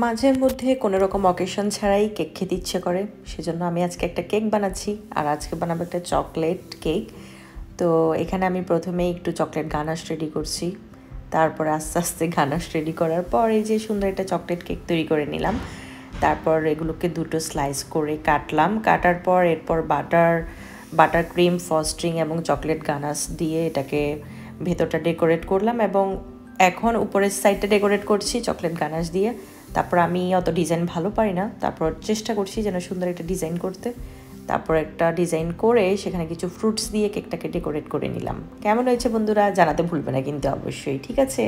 মাঝে মধ্যে কোনো রকম অকেশন ছাড়াই কেক খেতে ইচ্ছে করে, সেজন্য আমি আজকে একটা কেক বানাচ্ছি। আর আজকে বানাবো একটা চকলেট কেক। তো এখানে আমি প্রথমেই একটু চকলেট গানাশ রেডি করছি, তারপর আস্তে আস্তে গানাশ রেডি করার পর এই যে সুন্দর একটা চকলেট কেক তৈরি করে নিলাম। তারপর এগুলোকে দুটো স্লাইস করে কাটলাম, কাটার পর এরপর বাটার ক্রিম ফ্রস্টিং এবং চকলেট গানাশ দিয়ে এটাকে ভেতরটা ডেকোরেট করলাম, এবং এখন উপরের সাইডটা ডেকোরেট করছি চকলেট গানাশ দিয়ে। তারপর আমি অত ডিজাইন ভালো পারি না, তারপর চেষ্টা করছি যেন সুন্দর একটা ডিজাইন করতে। তারপর একটা ডিজাইন করে সেখানে কিছু ফ্রুটস দিয়ে কেকটাকে ডেকোরেট করে নিলাম। কেমন হয়েছে বন্ধুরা জানাতে ভুলবে না কিন্তু অবশ্যই, ঠিক আছে?